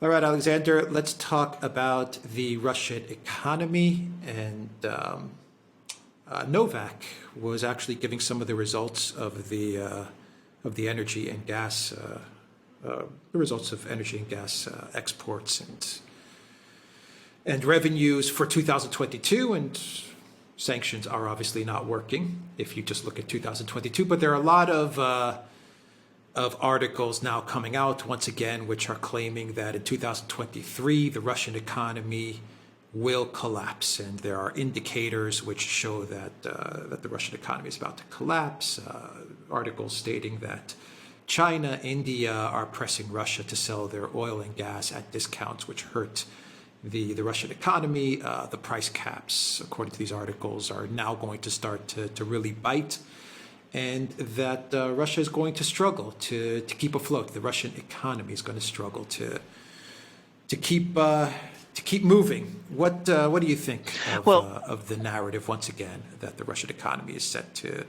All right, Alexander, let's talk about the Russian economy. And Novak was actually giving some of the results of the energy and gas, the results of energy and gas exports and revenues for 2022. And sanctions are obviously not working if you just look at 2022. But there are a lot of articles now coming out once again, which are claiming that in 2023, the Russian economy will collapse. And there are indicators which show that the Russian economy is about to collapse. Articles stating that China, India are pressing Russia to sell their oil and gas at discounts, which hurt the Russian economy. The price caps, according to these articles, are now going to start to really bite, and that Russia is going to struggle to keep afloat. The Russian economy is going to struggle to keep moving. What do you think Well, of the narrative once again that the Russian economy is set to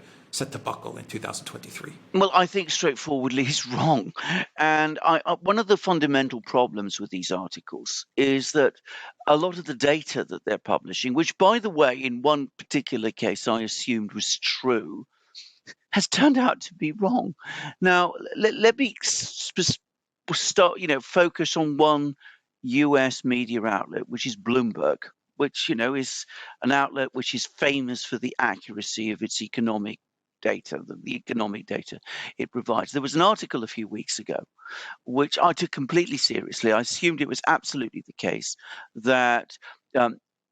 buckle in 2023? well, I think straightforwardly is wrong. And one of the fundamental problems with these articles is that a lot of the data that they're publishing, which, by the way, in one particular case I assumed was true, has turned out to be wrong. Now, let me start, focus on one US media outlet, which is Bloomberg, which, is an outlet which is famous for the accuracy of its economic data, the economic data it provides. There was an article a few weeks ago, which I took completely seriously. I assumed it was absolutely the case that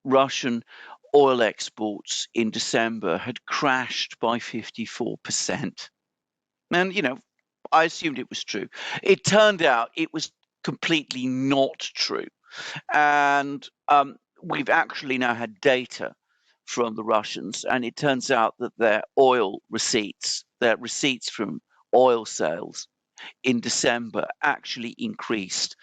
Russian oil exports in December had crashed by 54%. And, I assumed it was true. It turned out it was completely not true. And we've actually now had data from the Russians, and it turns out that their receipts from oil sales in December actually increased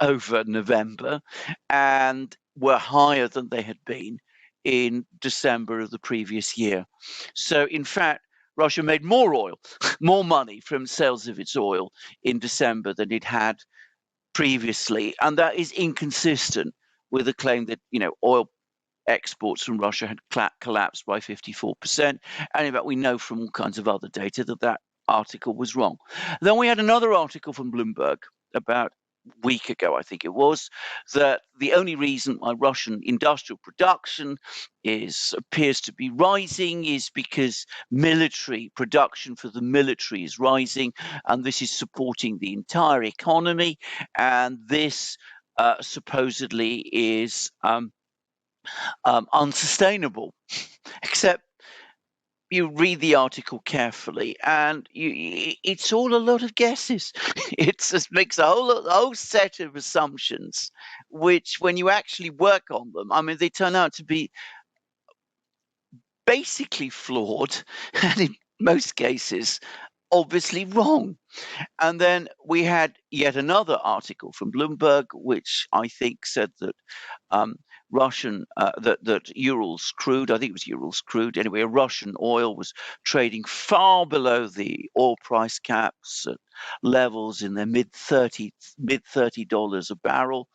over November and were higher than they had been in December of the previous year. So, in fact, Russia made more oil, more money from sales of its oil in December than it had previously. And that is inconsistent with the claim that, oil exports from Russia had collapsed by 54%. And in fact, we know from all kinds of other data that article was wrong. Then we had another article from Bloomberg about a week ago, I think it was, that the only reason why Russian industrial production appears to be rising is because military production for the military is rising, and this is supporting the entire economy, and this supposedly is unsustainable. Except you read the article carefully, and it's all a lot of guesses. It just makes a whole set of assumptions, which, when you actually work on them, I mean, they turn out to be basically flawed, and in most cases, obviously wrong. And then we had yet another article from Bloomberg, which I think said that that Urals crude, I think it was Urals crude, anyway, Russian oil was trading far below the oil price caps at levels in the mid $30 a barrel.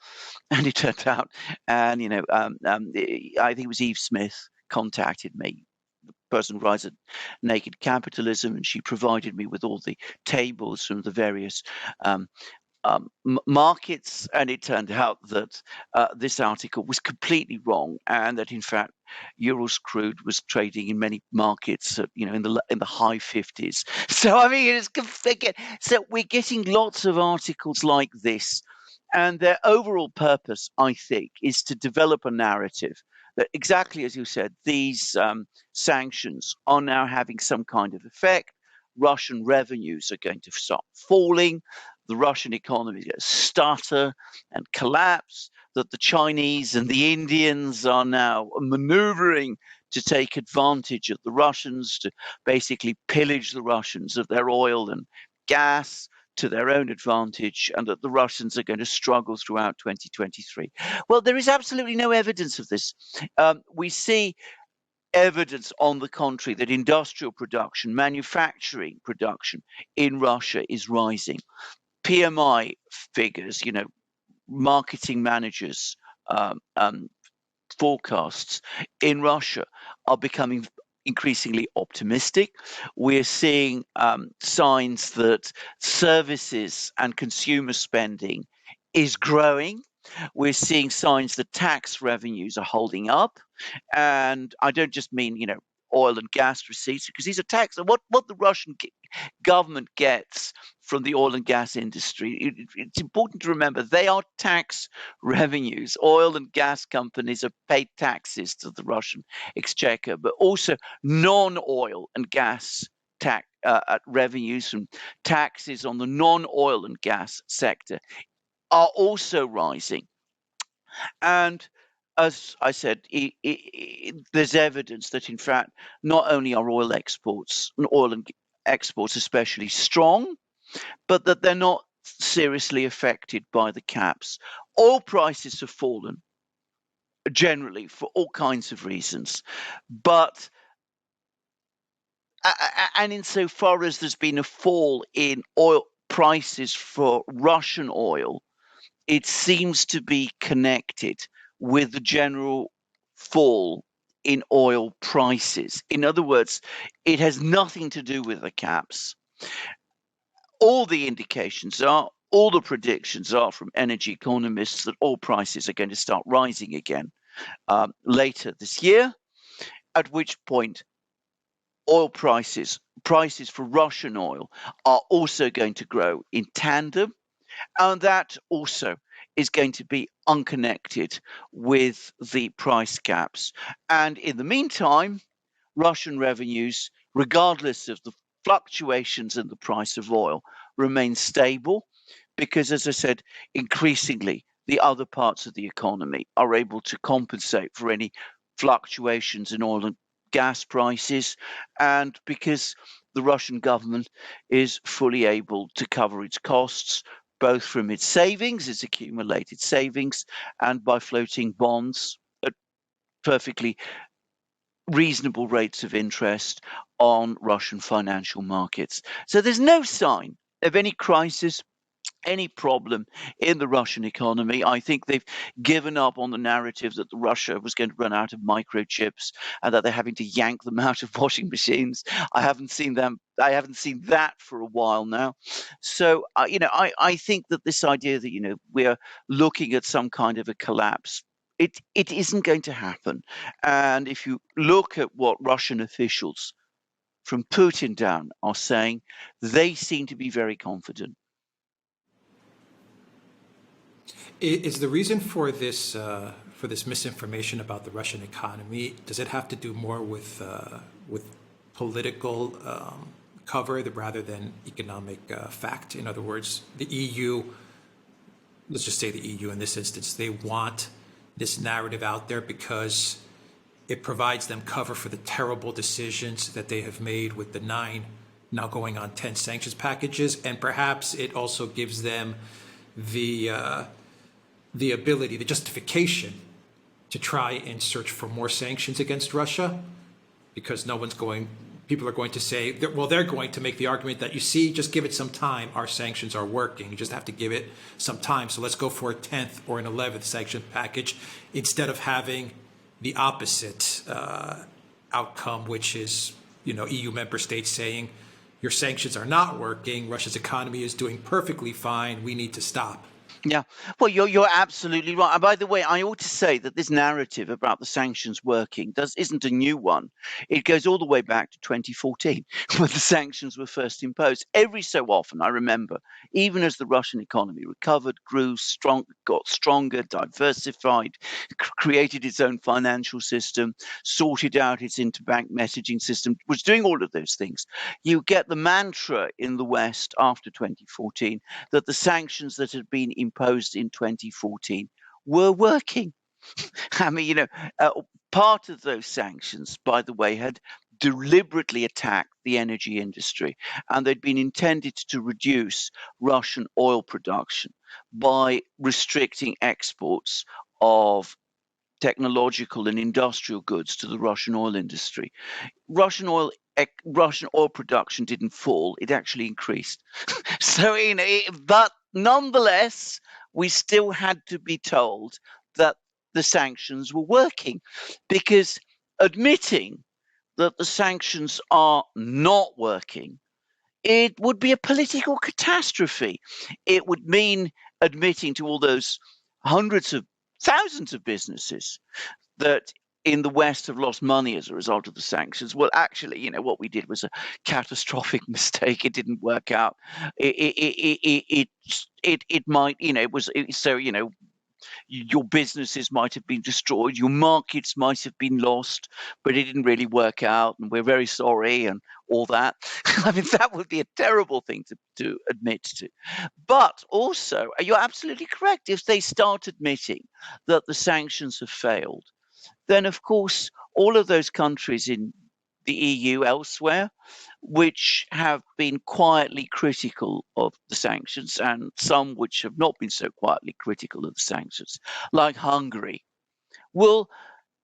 And it turned out, and I think it was Eve Smith contacted me, the person who writes at Naked Capitalism, and she provided me with all the tables from the various markets, and it turned out that this article was completely wrong, and that in fact Urals crude was trading in many markets at, in the high 50s. So I mean, so we're getting lots of articles like this, and their overall purpose, I think, is to develop a narrative that, exactly as you said, these sanctions are now having some kind of effect. Russian revenues are going to start falling. The Russian economy is going to stutter and collapse, that the Chinese and the Indians are now maneuvering to take advantage of the Russians, to basically pillage the Russians of their oil and gas to their own advantage, and that the Russians are going to struggle throughout 2023. Well, there is absolutely no evidence of this. We see evidence, on the contrary, that industrial production, manufacturing production in Russia is rising. PMI figures, marketing managers' forecasts in Russia are becoming increasingly optimistic. We're seeing signs that services and consumer spending is growing. We're seeing signs that tax revenues are holding up. And I don't just mean, oil and gas receipts, because these are tax. What the Russian government gets from the oil and gas industry, it's important to remember they are tax revenues. Oil and gas companies have paid taxes to the Russian exchequer, but also non-oil and gas tax revenues from taxes on the non-oil and gas sector are also rising. And as I said, there's evidence that, in fact, not only are oil and exports especially strong, but that they're not seriously affected by the caps. Oil prices have fallen generally for all kinds of reasons, but and insofar as there's been a fall in oil prices for Russian oil, it seems to be connected with the general fall in oil prices. In other words, it has nothing to do with the caps. All the indications are, all the predictions are from energy economists that oil prices are going to start rising again later this year, at which point oil prices for Russian oil are also going to grow in tandem. And that also is going to be unconnected with the price caps. And in the meantime, Russian revenues, regardless of the fluctuations in the price of oil, remain stable because, as I said, increasingly the other parts of the economy are able to compensate for any fluctuations in oil and gas prices, and because the Russian government is fully able to cover its costs, both from its savings, its accumulated savings, and by floating bonds at perfectly reasonable rates of interest on Russian financial markets. So there's no sign of any crisis, any problem in the Russian economy. I think they've given up on the narrative that Russia was going to run out of microchips and that they're having to yank them out of washing machines. I haven't seen that for a while now. So, I think that this idea that, we're looking at some kind of a collapse, it isn't going to happen. And if you look at what Russian officials from Putin down are saying, they seem to be very confident. Is the reason for this misinformation about the Russian economy, does it have to do more with political cover rather than economic fact? In other words, the EU, let's just say the EU in this instance, they want this narrative out there because it provides them cover for the terrible decisions that they have made with the 9, now going on 10 sanctions packages, and perhaps it also gives them the ability, the justification to try and search for more sanctions against Russia, because people are going to say, they're going to make the argument that, you see, just give it some time. Our sanctions are working. You just have to give it some time. So let's go for a 10th or an 11th sanction package instead of having the opposite outcome, which is, EU member states saying, your sanctions are not working. Russia's economy is doing perfectly fine. We need to stop. Yeah, well, you're absolutely right. And by the way, I ought to say that this narrative about the sanctions working isn't a new one. It goes all the way back to 2014, when the sanctions were first imposed. Every so often, I remember, even as the Russian economy recovered, grew, got stronger, diversified, created its own financial system, sorted out its interbank messaging system, was doing all of those things. You get the mantra in the West after 2014 that the sanctions that had been imposed in 2014 were working. I mean, part of those sanctions, by the way, had deliberately attacked the energy industry, and they'd been intended to reduce Russian oil production by restricting exports of technological and industrial goods to the Russian oil industry. Russian oil production didn't fall; it actually increased. So, but nonetheless, we still had to be told that the sanctions were working, because admitting that the sanctions are not working, it would be a political catastrophe. It would mean admitting to all those hundreds of thousands of businesses that in the West have lost money as a result of the sanctions. Well, actually, what we did was a catastrophic mistake. It didn't work out. It might, so, your businesses might have been destroyed, your markets might have been lost, but it didn't really work out, and we're very sorry, and all that. I mean, that would be a terrible thing to admit to. But also, you're absolutely correct. If they start admitting that the sanctions have failed, then of course all of those countries in the EU elsewhere, which have been quietly critical of the sanctions, and some which have not been so quietly critical of the sanctions, like Hungary, will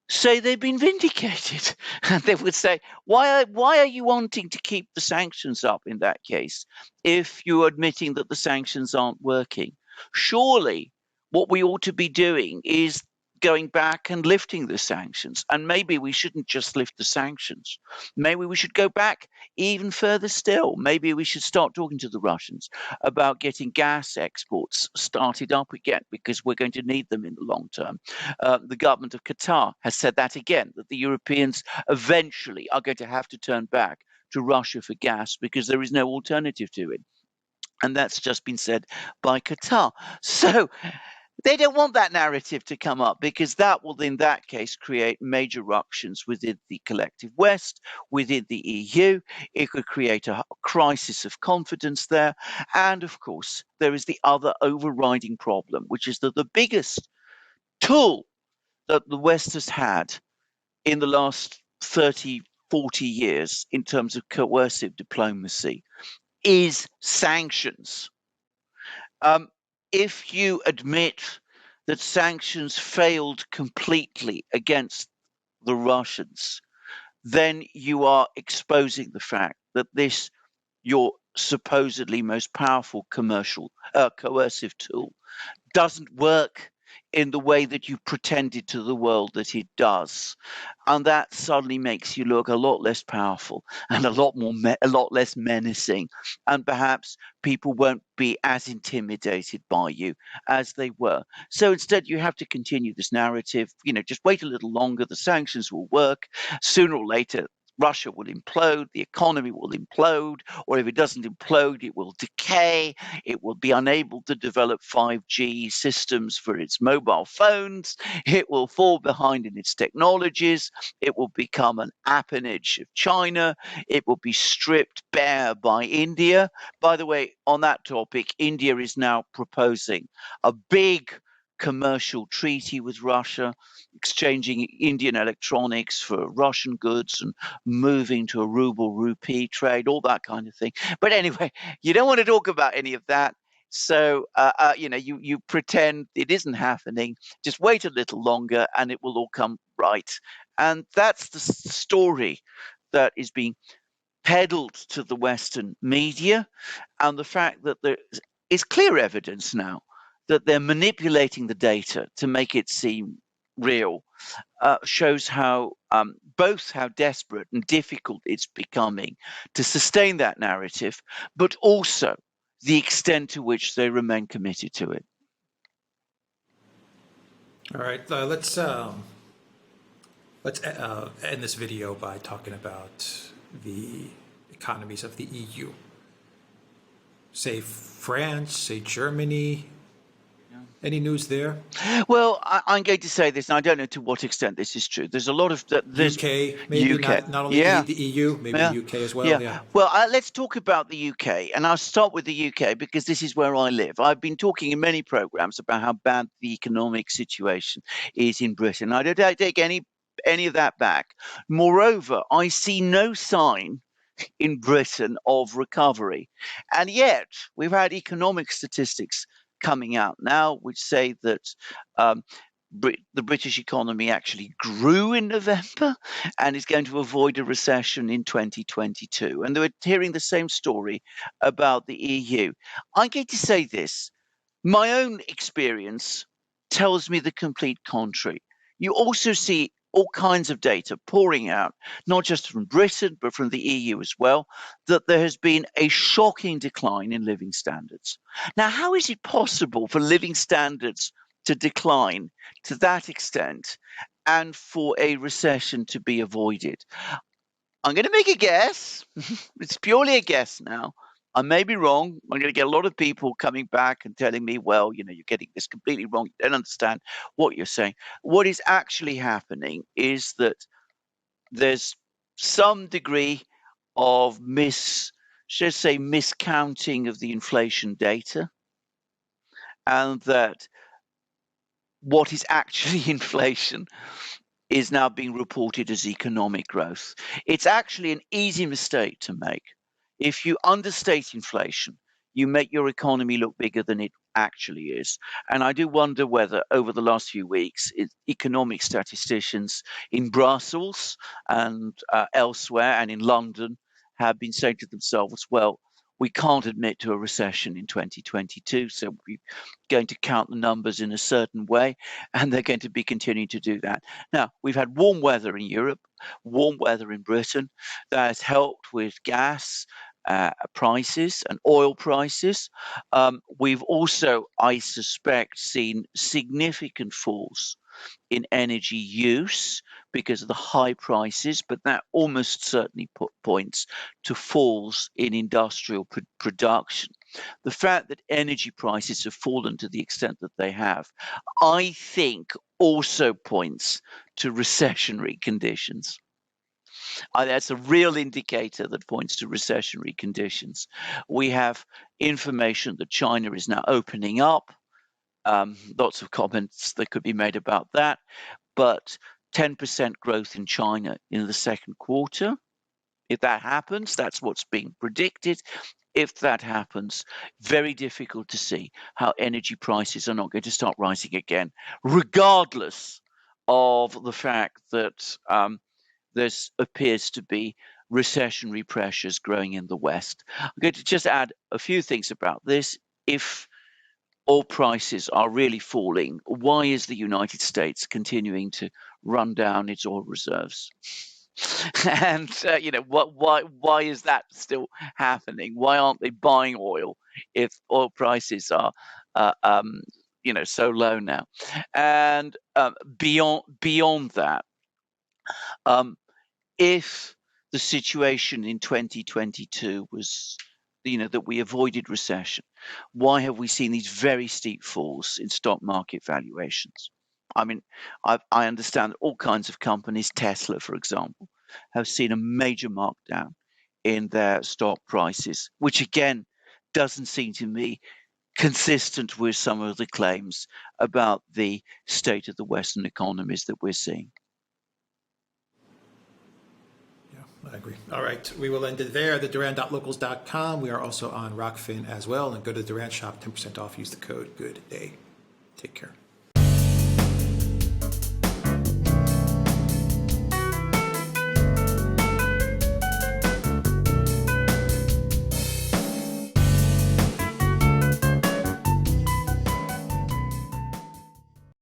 say they've been vindicated. And they would say, why are you wanting to keep the sanctions up in that case, if you're admitting that the sanctions aren't working? Surely what we ought to be doing is going back and lifting the sanctions. And maybe we shouldn't just lift the sanctions. Maybe we should go back even further still. Maybe we should start talking to the Russians about getting gas exports started up again, because we're going to need them in the long term. The government of Qatar has said that again, that the Europeans eventually are going to have to turn back to Russia for gas because there is no alternative to it. And that's just been said by Qatar. So they don't want that narrative to come up, because that will, in that case, create major ructions within the collective West, within the EU. It could create a crisis of confidence there. And of course, there is the other overriding problem, which is that the biggest tool that the West has had in the last 30, 40 years in terms of coercive diplomacy is sanctions. If you admit that sanctions failed completely against the Russians, then you are exposing the fact that this, your supposedly most powerful coercive tool, doesn't work in the way that you pretended to the world that it does. And that suddenly makes you look a lot less powerful and a lot less menacing. And perhaps people won't be as intimidated by you as they were. So instead, you have to continue this narrative, just wait a little longer, the sanctions will work. Sooner or later, Russia will implode, the economy will implode, or if it doesn't implode, it will decay. It will be unable to develop 5G systems for its mobile phones. It will fall behind in its technologies. It will become an appanage of China. It will be stripped bare by India. By the way, on that topic, India is now proposing a big commercial treaty with Russia, exchanging Indian electronics for Russian goods and moving to a ruble rupee trade, all that kind of thing. But anyway, you don't want to talk about any of that. So, you pretend it isn't happening. Just wait a little longer and it will all come right. And that's the story that is being peddled to the Western media. And the fact that there is clear evidence now that they're manipulating the data to make it seem real, shows how both how desperate and difficult it's becoming to sustain that narrative, but also the extent to which they remain committed to it. All right, let's end this video by talking about the economies of the EU. Say France, say Germany. Any news there? Well, I'm going to say this, and I don't know to what extent this is true. There's a lot of UK, maybe UK. not only the EU, maybe the UK as well. Yeah. Well, let's talk about the UK, and I'll start with the UK because this is where I live. I've been talking in many programs about how bad the economic situation is in Britain. I don't take any of that back. Moreover, I see no sign in Britain of recovery, and yet we've had economic statistics coming out now, which say that the British economy actually grew in November and is going to avoid a recession in 2022. And they were hearing the same story about the EU. I'm going to say this. My own experience tells me the complete contrary. You also see all kinds of data pouring out, not just from Britain, but from the EU as well, that there has been a shocking decline in living standards. Now, how is it possible for living standards to decline to that extent and for a recession to be avoided? I'm going to make a guess. It's purely a guess now. I may be wrong. I'm going to get a lot of people coming back and telling me, well, you're getting this completely wrong. You don't understand what you're saying. What is actually happening is that there's some degree of miscounting of the inflation data, and that what is actually inflation is now being reported as economic growth. It's actually an easy mistake to make. If you understate inflation, you make your economy look bigger than it actually is. And I do wonder whether over the last few weeks, economic statisticians in Brussels and elsewhere and in London have been saying to themselves, well, we can't admit to a recession in 2022, so we're going to count the numbers in a certain way, and they're going to be continuing to do that. Now, we've had warm weather in Europe, warm weather in Britain. That has helped with gas prices and oil prices. We've also, I suspect, seen significant falls in energy use because of the high prices, but that almost certainly points to falls in industrial production. The fact that energy prices have fallen to the extent that they have, I think, also points to recessionary conditions. That's a real indicator that points to recessionary conditions. We have information that China is now opening up. Lots of comments that could be made about that, but 10% growth in China in the second quarter. If that happens, that's what's being predicted. If that happens, very difficult to see how energy prices are not going to start rising again, regardless of the fact that there appears to be recessionary pressures growing in the West. I'm going to just add a few things about this. If oil prices are really falling, why is the United States continuing to run down its oil reserves? And why is that still happening? Why aren't they buying oil if oil prices are so low now? And beyond that, if the situation in 2022 was that we avoided recession, why have we seen these very steep falls in stock market valuations? I mean, I understand that all kinds of companies, Tesla, for example, have seen a major markdown in their stock prices, which again doesn't seem to me consistent with some of the claims about the state of the Western economies that we're seeing. I agree. All right, we will end it there. The Duran.locals.com. We are also on Rockfin as well. And go to the Duran shop, 10% off. Use the code GOODDAY. Take care.